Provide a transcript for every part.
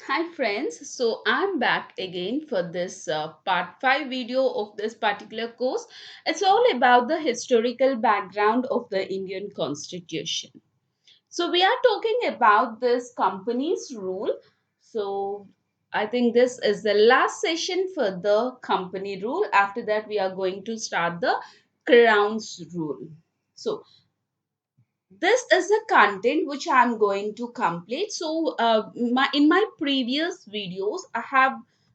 Hi friends, so I'm back again for this part 5 video of this particular course. It's all about the historical background of the Indian Constitution. So we are talking about this company's rule. So I think this is the last session for the company rule. After that we are going to start the Crown's rule. So this is the content which I'm going to complete. So in my previous videos I have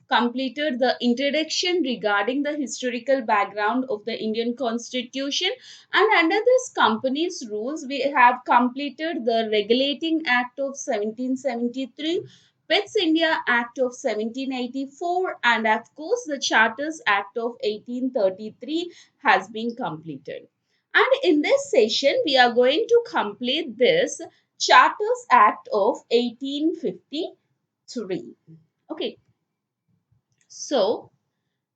completed the introduction regarding the historical background of the Indian Constitution, and under this company's rules we have completed the Regulating Act of 1773, Pets India Act of 1784, and of course the Charters Act of 1833 has been completed. And in this session, we are going to complete this Charters Act of 1853. Okay, so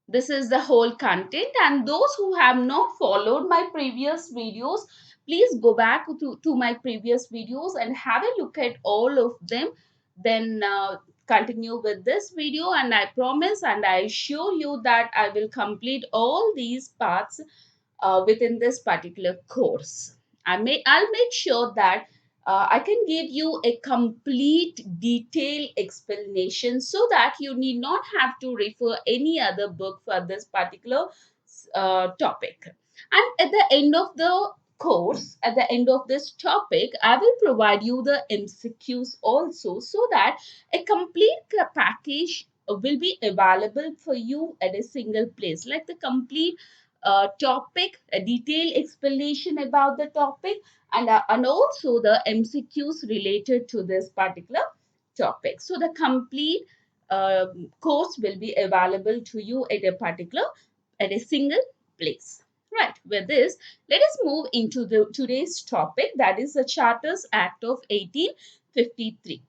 this is the whole content, and those who have not followed my previous videos, please go back to my previous videos and have a look at all of them. Then continue with this video, and I promise and I assure you that I will complete all these parts within this particular course. I'll make sure that I can give you a complete detailed explanation so that you need not have to refer any other book for this particular topic. And at the end of the course, at the end of this topic, I will provide you the MCQs also, so that a complete package will be available for you at a single place, like the complete topic, a detailed explanation about the topic, and also the MCQs related to this particular topic. So the complete course will be available to you at a single place. Right. With this, let us move into the today's topic, that is the Charters Act of 1853.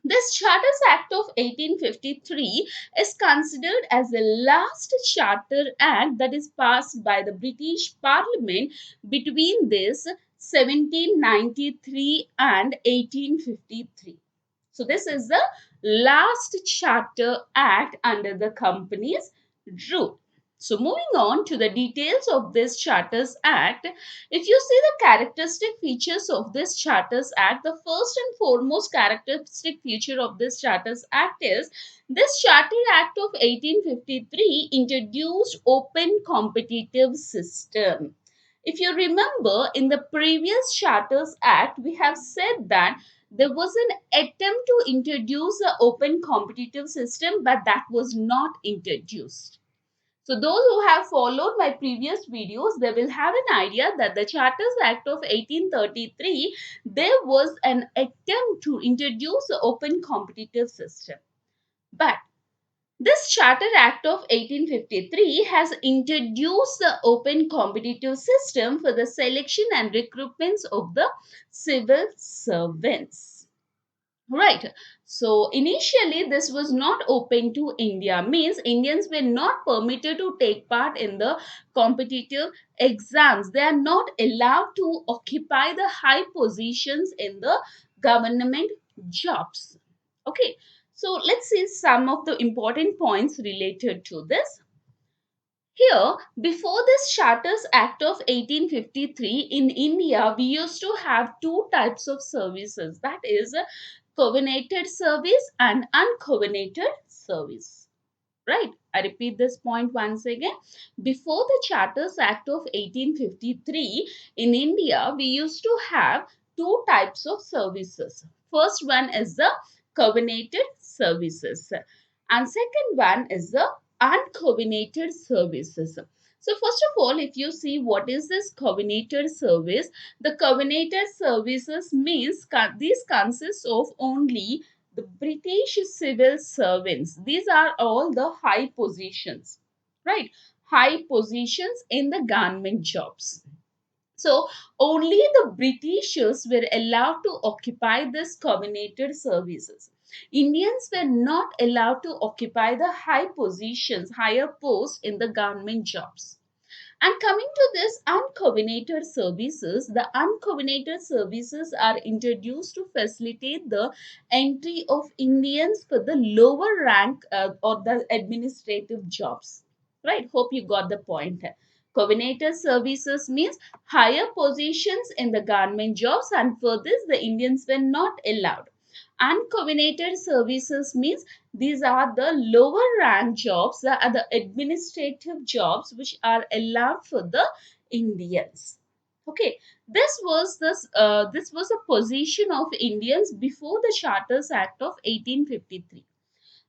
This Charters Act of 1853 is considered as the last charter act that is passed by the British Parliament between this 1793 and 1853. So this is the last charter act under the company's rule. So moving on to the details of this Charters Act, if you see the characteristic features of this Charters Act, the first and foremost characteristic feature of this Charters Act is this Charter Act of 1853 introduced open competitive system. If you remember, in the previous Charters Act, we have said that there was an attempt to introduce an open competitive system, but that was not introduced. So those who have followed my previous videos, they will have an idea that the Charters Act of 1833, there was an attempt to introduce an open competitive system. But this Charter Act of 1853 has introduced the open competitive system for the selection and recruitments of the civil servants. Right. So initially this was not open to India, means Indians were not permitted to take part in the competitive exams. They are not allowed to occupy the high positions in the government jobs. Okay. So let's see some of the important points related to this. Here, before this Charters Act of 1853, in India, we used to have two types of services, that is, covenanted service and uncovenanted service. Right? I repeat this point once again. Before the Charters Act of 1853, in India, we used to have two types of services. First one is the covenanted services, and second one is the uncovenanted services. So first of all, if you see what is this covenanted service, the covenanted services means these consist of only the British civil servants. These are all the high positions, right? High positions in the government jobs. So only the Britishers were allowed to occupy this covenanted services. Indians were not allowed to occupy the high positions, higher posts in the government jobs. And coming to this uncoordinated services, the uncoordinated services are introduced to facilitate the entry of Indians for the lower rank or the administrative jobs. Right? Hope you got the point. Coordinated services means higher positions in the government jobs, and for this the Indians were not allowed. Uncoordinated services means these are the lower rank jobs, that are the administrative jobs which are allowed for the Indians. Okay, this was a position of Indians before the Charters Act of 1853.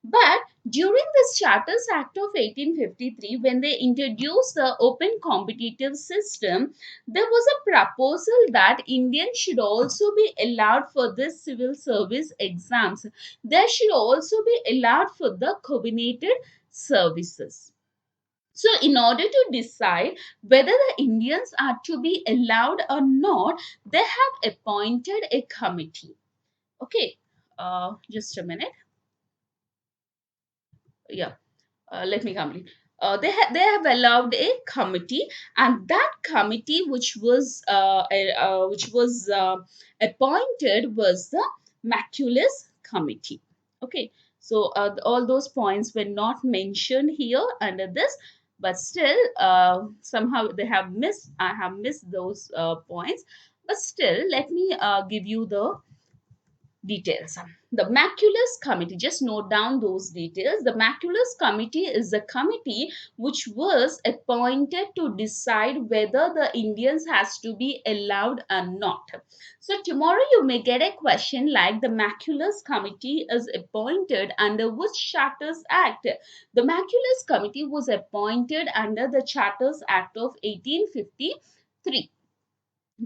But during this Charters Act of 1853, when they introduced the open competitive system, there was a proposal that Indians should also be allowed for this civil service exams. They should also be allowed for the coordinated services. So, in order to decide whether the Indians are to be allowed or not, they have appointed a committee. Okay, just a minute. Yeah. Let me complete. They have allowed a committee, and that committee which was appointed was the Maculus Committee. Okay, so all those points were not mentioned here under this, but still somehow they have missed. I have missed those points, but still let me give you the details. The Maculus Committee, just note down those details. The Maculus Committee is a committee which was appointed to decide whether the Indians has to be allowed or not. So tomorrow you may get a question like the Maculus Committee is appointed under which Charters Act? The Maculus Committee was appointed under the Charters Act of 1853.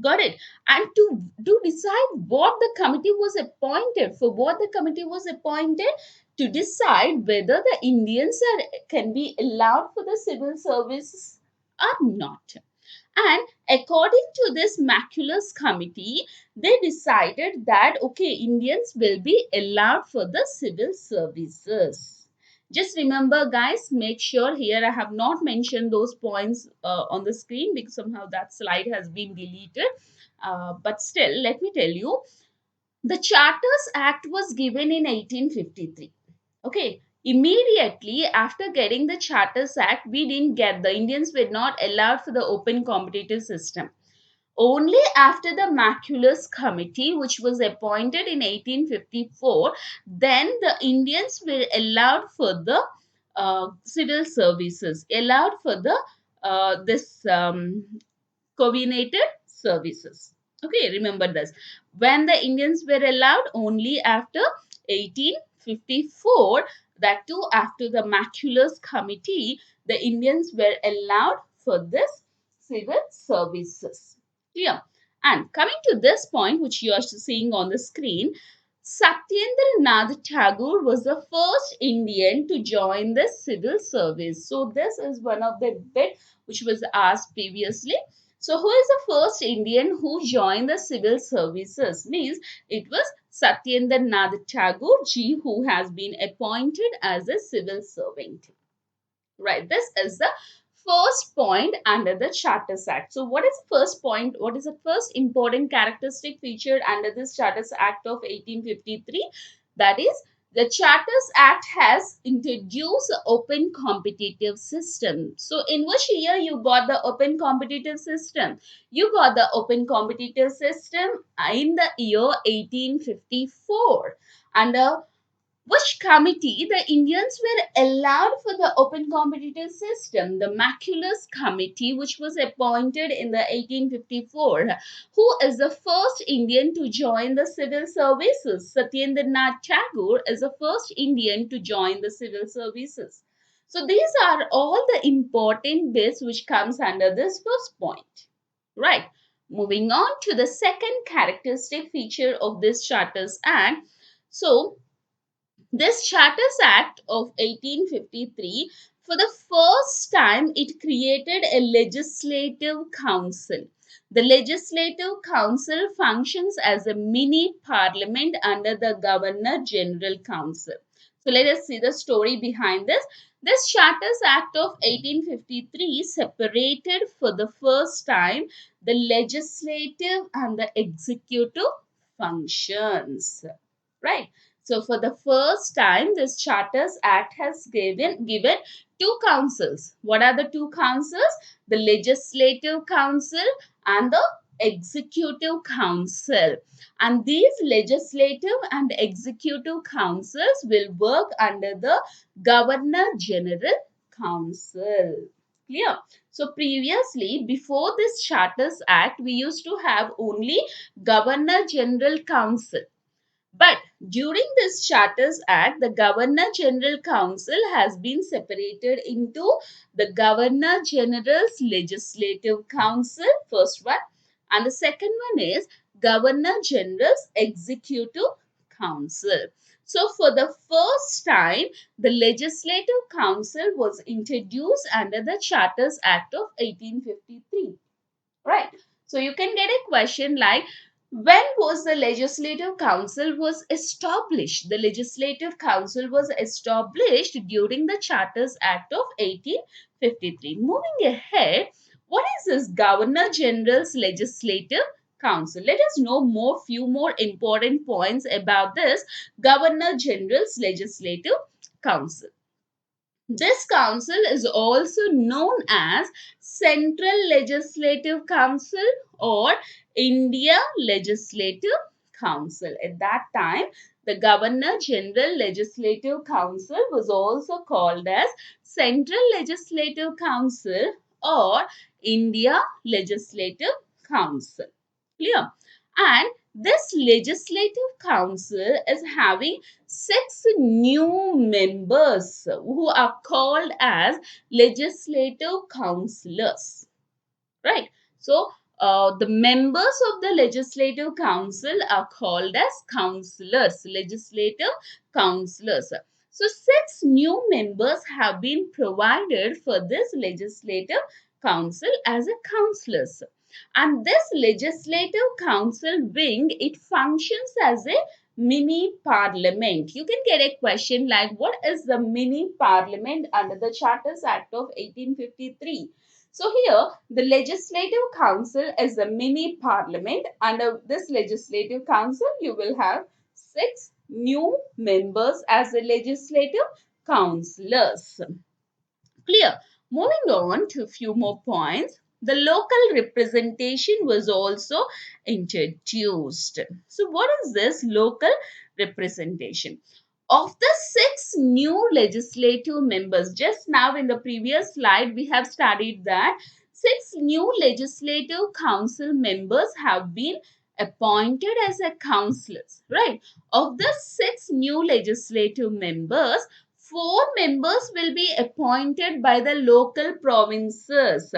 Got it. And to decide what the committee was appointed for, what the committee was appointed to decide whether the Indians can be allowed for the civil service or not. And according to this Maculus Committee, they decided that okay, Indians will be allowed for the civil services. Just remember, guys, make sure here I have not mentioned those points on the screen because somehow that slide has been deleted. But still, let me tell you, the Charters Act was given in 1853. Okay, immediately after getting the Charters Act, we didn't get, the Indians were not allowed for the open competitive system. Only after the Maculus Committee, which was appointed in 1854, then the Indians were allowed for the civil services, allowed for the this coordinated services. Okay, remember this. When the Indians were allowed only after 1854, that too after the Maculus Committee, the Indians were allowed for this civil services. Clear? And coming to this point, which you are seeing on the screen, Satyendra Nath Tagore was the first Indian to join the civil service. So this is one of the bit which was asked previously. So, who is the first Indian who joined the civil services? Means it was Satyendra Nath Tagore ji who has been appointed as a civil servant. Right. This is the first point under the Charters Act. So, what is the first point? What is the first important characteristic featured under this Charters Act of 1853? That is, the Charters Act has introduced an open competitive system. So, in which year you got the open competitive system? You got the open competitive system in the year 1854. Under which committee the Indians were allowed for the open competitive system? The Maculus Committee, which was appointed in the 1854. Who is the first Indian to join the civil services? Satyendra Nath Tagore is the first Indian to join the civil services. So these are all the important bits which comes under this first point. Right. Moving on to the second characteristic feature of this Charters Act. So this Charters Act of 1853, for the first time, it created a legislative council. The legislative council functions as a mini parliament under the Governor General Council. So let us see the story behind this. This Charters Act of 1853 separated for the first time the legislative and the executive functions. Right. So for the first time, this Charters Act has given two councils. What are the two councils? The Legislative Council and the Executive Council. And these legislative and executive councils will work under the Governor General Council. Clear? So previously, before this Charters Act, we used to have only Governor General Council. But during this Charters Act, the Governor General Council has been separated into the Governor General's Legislative Council, first one, and the second one is Governor General's Executive Council. So, for the first time, the Legislative Council was introduced under the Charters Act of 1853. Right. So you can get a question like, when was the Legislative Council was established? The Legislative Council was established during the Charters Act of 1853. Moving ahead, what is this Governor General's Legislative Council? Let us know few more important points about this Governor General's Legislative Council. This council is also known as Central Legislative Council or India Legislative Council. At that time, the Governor General Legislative Council was also called as Central Legislative Council or India Legislative Council. Clear? And this legislative council is having 6 new members who are called as legislative councillors. Right? So, the members of the legislative council are called as councillors, legislative councillors. So, 6 new members have been provided for this legislative council as a councillors. And this legislative council wing, it functions as a mini parliament. You can get a question like, what is the mini parliament under the Charters Act of 1853? So here, the Legislative Council is a mini parliament. Under this Legislative Council, you will have 6 new members as the legislative councillors. Clear. Moving on to a few more points. The local representation was also introduced. So what is this local representation? Of the 6 new legislative members, just now in the previous slide, we have studied that 6 new legislative council members have been appointed as a councillors, right? Of the 6 new legislative members, 4 members will be appointed by the local provinces.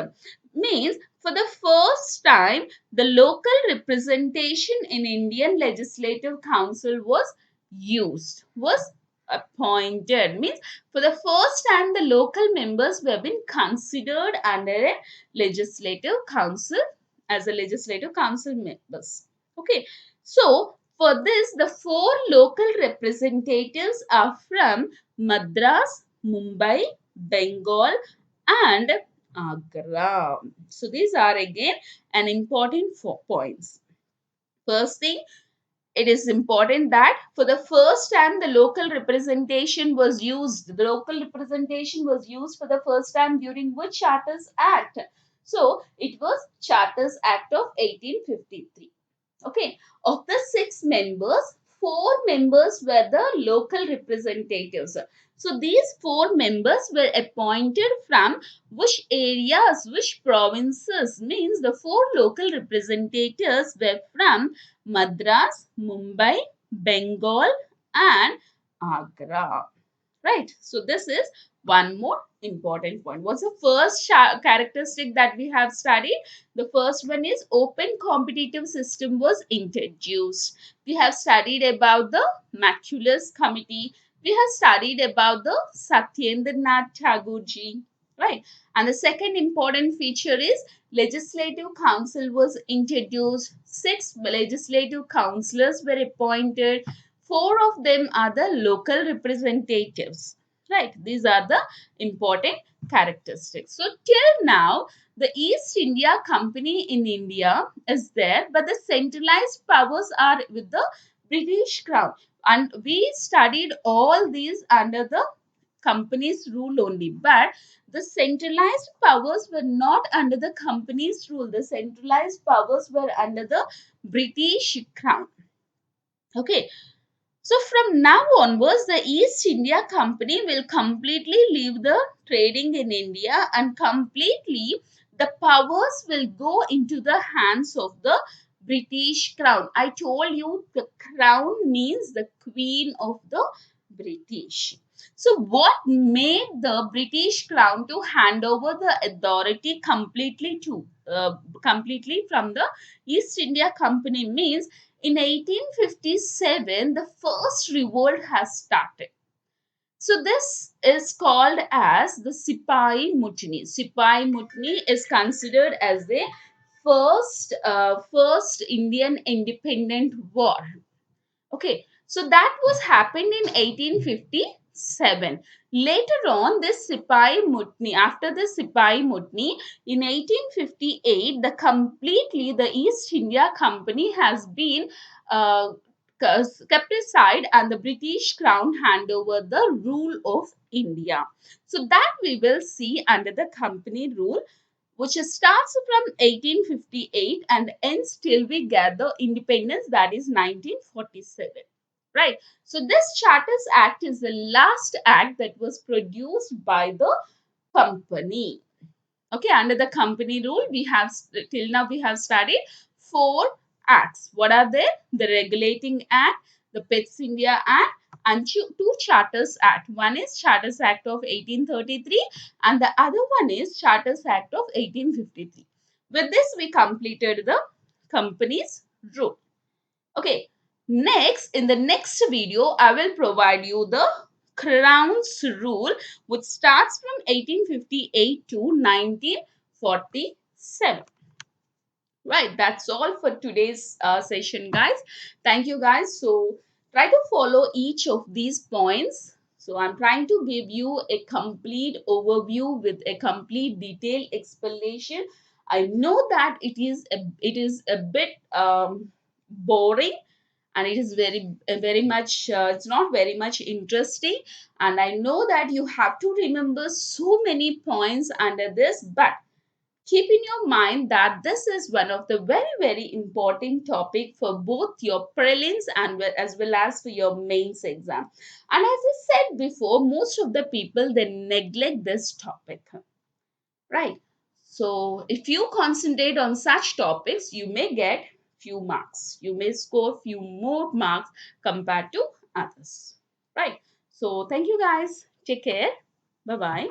Means for the first time, the local representation in Indian Legislative Council was appointed. Means for the first time, the local members were been considered under a legislative council as a legislative council members. Okay. So for this, the 4 local representatives are from Madras, Mumbai, Bengal, and Agra. So these are again an important 4 points. First thing, it is important that for the first time the local representation was used. The local representation was used for the first time during which Charters Act? So it was Charters Act of 1853. Okay, of the 6 members, 4 members were the local representatives. So these 4 members were appointed from which areas, which provinces? Means the 4 local representatives were from Madras, Mumbai, Bengal, and Agra. Right. So this is one more important point. What's the first characteristic that we have studied? The first one is open competitive system was introduced. We have studied about the Maculus Committee. We have studied about the Satyendra Nath Tagore ji. Right. And the second important feature is Legislative Council was introduced. 6 legislative councillors were appointed. four of them are the local representatives. Right, these are the important characteristics. So till now, the East India Company in India is there, but the centralized powers are with the British Crown. And we studied all these under the company's rule only. But the centralized powers were not under the company's rule. The centralized powers were under the British Crown. Okay, so from now onwards, the East India Company will completely leave the trading in India, and completely the powers will go into the hands of the British Crown. I told you the crown means the Queen of the British. So what made the British Crown to hand over the authority completely from the East India Company means in 1857, the first revolt has started. So this is called as the Sipai Mutiny. Sipai Mutiny is considered as the first Indian independent war. Okay, so that was happened in 1857. Later on, this Sipai Mutiny, after the Sipai Mutiny in 1858, the East India Company has been uh, kept aside, and the British Crown hand over the rule of India. So that we will see under the company rule, which starts from 1858 and ends till we get the independence, that is 1947. Right. So this Charters Act is the last act that was produced by the company. Okay, under the company rule, we have till now we have studied four acts. What are they? The Regulating Act, the Pets India Act, and two Charters Act. One is Charters Act of 1833, and the other one is Charters Act of 1853. With this, we completed the company's rule. Okay, next, in the next video, I will provide you the Crown's rule, which starts from 1858 to 1947. Right, that's all for today's session, guys. Thank you, guys. So try to follow each of these points. So I'm trying to give you a complete overview with a complete detailed explanation. I know that it is a bit boring, and it is very much it's not very much interesting, and I know that you have to remember so many points under this, but keep in your mind that this is one of the very important topic for both your prelims and as well as for your mains exam. And as I said before, most of the people, they neglect this topic, right? So if you concentrate on such topics, you may get few marks, you may score few more marks compared to others, right? So thank you, guys. Take care. Bye bye.